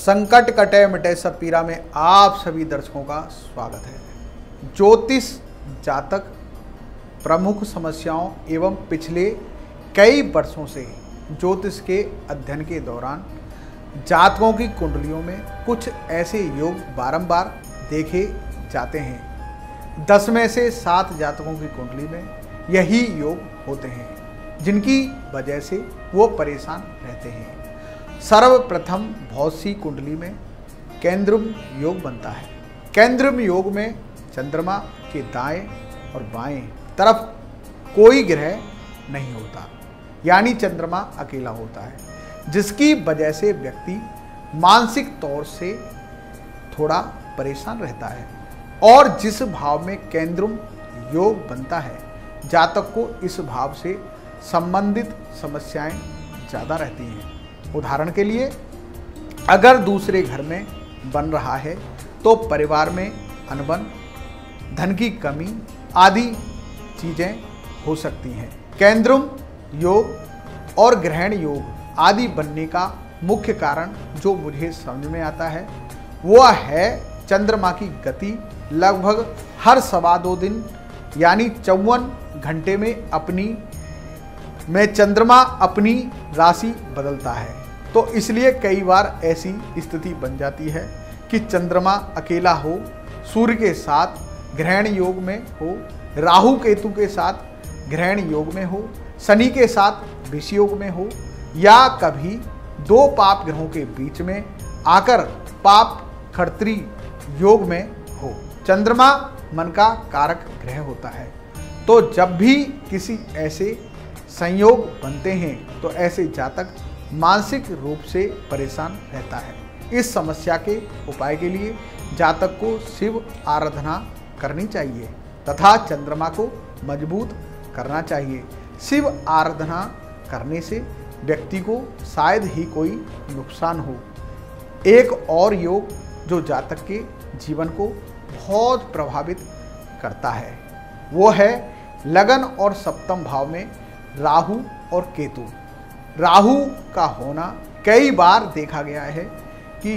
संकट कटे मिटे सब पीरा में आप सभी दर्शकों का स्वागत है। ज्योतिष जातक प्रमुख समस्याओं एवं पिछले कई वर्षों से ज्योतिष के अध्ययन के दौरान जातकों की कुंडलियों में कुछ ऐसे योग बारंबार देखे जाते हैं। 10 में से 7 जातकों की कुंडली में यही योग होते हैं, जिनकी वजह से वो परेशान रहते हैं। सर्वप्रथम बहुत सी कुंडली में केंद्रम योग बनता है। केंद्रम योग में चंद्रमा के दाएं और बाएं तरफ कोई ग्रह नहीं होता, यानी चंद्रमा अकेला होता है, जिसकी वजह से व्यक्ति मानसिक तौर से थोड़ा परेशान रहता है। और जिस भाव में केंद्रम योग बनता है, जातक को इस भाव से संबंधित समस्याएं ज़्यादा रहती हैं। उदाहरण के लिए, अगर दूसरे घर में बन रहा है तो परिवार में अनबन, धन की कमी आदि चीज़ें हो सकती हैं। केंद्रम योग और ग्रहण योग आदि बनने का मुख्य कारण जो मुझे समझ में आता है वह है चंद्रमा की गति लगभग हर 2.25 दिन यानी 54 घंटे में चंद्रमा अपनी राशि बदलता है। तो इसलिए कई बार ऐसी स्थिति बन जाती है कि चंद्रमा अकेला हो, सूर्य के साथ ग्रहण योग में हो, राहु केतु के साथ ग्रहण योग में हो, शनि के साथ विष योग में हो, या कभी 2 पाप ग्रहों के बीच में आकर पाप खड़त्री योग में हो। चंद्रमा मन का कारक ग्रह होता है, तो जब भी किसी ऐसे संयोग बनते हैं तो ऐसे जातक मानसिक रूप से परेशान रहता है। इस समस्या के उपाय के लिए जातक को शिव आराधना करनी चाहिए तथा चंद्रमा को मजबूत करना चाहिए। शिव आराधना करने से व्यक्ति को शायद ही कोई नुकसान हो। एक और योग जो जातक के जीवन को बहुत प्रभावित करता है वो है लगन और सप्तम भाव में राहु और केतु। राहु का होना कई बार देखा गया है कि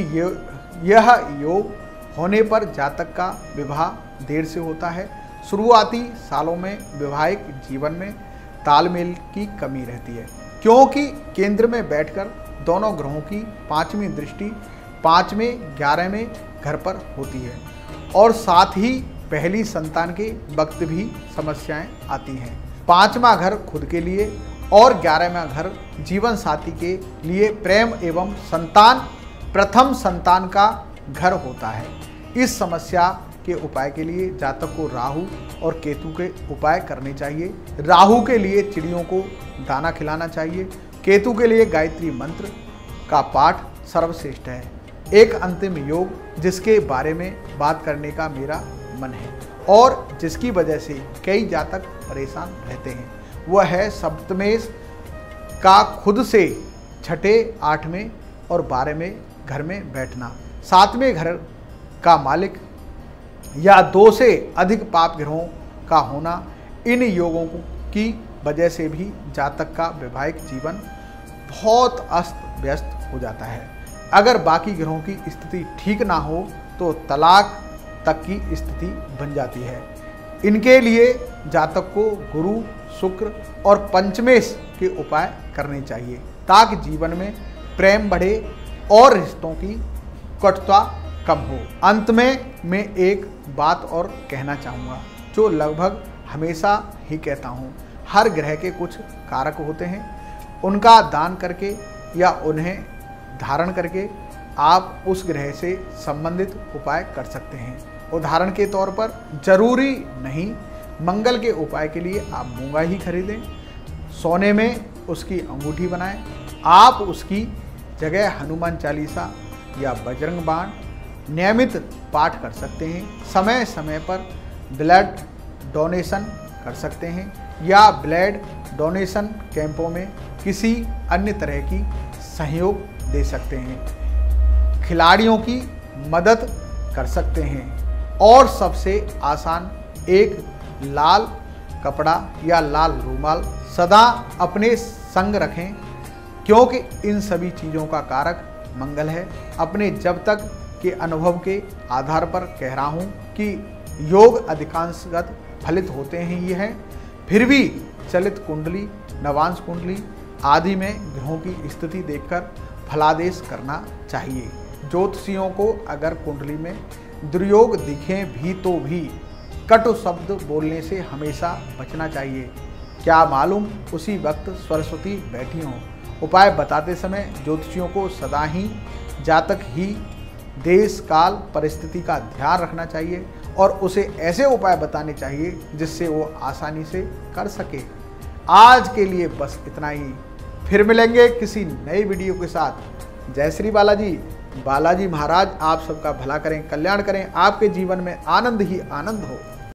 यह योग होने पर जातक का विवाह देर से होता है। शुरुआती सालों में वैवाहिक जीवन में तालमेल की कमी रहती है, क्योंकि केंद्र में बैठकर दोनों ग्रहों की 5वीं दृष्टि 5वें 11वें घर पर होती है, और साथ ही पहली संतान के वक्त भी समस्याएं आती हैं। 5वां घर खुद के लिए और 11वां घर जीवन साथी के लिए प्रेम एवं संतान, प्रथम संतान का घर होता है। इस समस्या के उपाय के लिए जातक को राहु और केतु के उपाय करने चाहिए। राहु के लिए चिड़ियों को दाना खिलाना चाहिए। केतु के लिए गायत्री मंत्र का पाठ सर्वश्रेष्ठ है। एक अंतिम योग जिसके बारे में बात करने का मेरा मन है और जिसकी वजह से कई जातक परेशान रहते हैं, वह है सप्तमेश का खुद से 6ठे, 8वें और 12वें घर में बैठना। 7वें घर का मालिक या 2 से अधिक पाप ग्रहों का होना, इन योगों की वजह से भी जातक का वैवाहिक जीवन बहुत अस्त व्यस्त हो जाता है। अगर बाकी ग्रहों की स्थिति ठीक ना हो तो तलाक तक की स्थिति बन जाती है। इनके लिए जातक को गुरु, शुक्र और पंचमेश के उपाय करने चाहिए ताकि जीवन में प्रेम बढ़े और रिश्तों की कटुता कम हो। अंत में मैं एक बात और कहना चाहूँगा जो लगभग हमेशा ही कहता हूँ। हर ग्रह के कुछ कारक होते हैं, उनका दान करके या उन्हें धारण करके आप उस ग्रह से संबंधित उपाय कर सकते हैं। उदाहरण के तौर पर जरूरी नहीं मंगल के उपाय के लिए आप मूंगा ही खरीदें, सोने में उसकी अंगूठी बनाएं। आप उसकी जगह हनुमान चालीसा या बजरंग बाण नियमित पाठ कर सकते हैं। समय समय पर ब्लड डोनेशन कर सकते हैं या ब्लड डोनेशन कैंपों में किसी अन्य तरह की सहयोग दे सकते हैं। खिलाड़ियों की मदद कर सकते हैं। और सबसे आसान, एक लाल कपड़ा या लाल रूमाल सदा अपने संग रखें, क्योंकि इन सभी चीज़ों का कारक मंगल है। अपने जब तक के अनुभव के आधार पर कह रहा हूँ कि योग अधिकांशगत फलित होते हैं ही हैं, फिर भी चलित कुंडली, नवांश कुंडली आदि में ग्रहों की स्थिति देखकर फलादेश करना चाहिए। ज्योतिषियों को अगर कुंडली में दुर्योग दिखें भी तो भी कटु शब्द बोलने से हमेशा बचना चाहिए। क्या मालूम उसी वक्त सरस्वती बैठी हों। उपाय बताते समय ज्योतिषियों को सदा ही जातक ही देश काल परिस्थिति का ध्यान रखना चाहिए और उसे ऐसे उपाय बताने चाहिए जिससे वो आसानी से कर सके। आज के लिए बस इतना ही, फिर मिलेंगे किसी नई वीडियो के साथ। जय श्री बालाजी। बालाजी महाराज आप सबका भला करें, कल्याण करें, आपके जीवन में आनंद ही आनंद हो।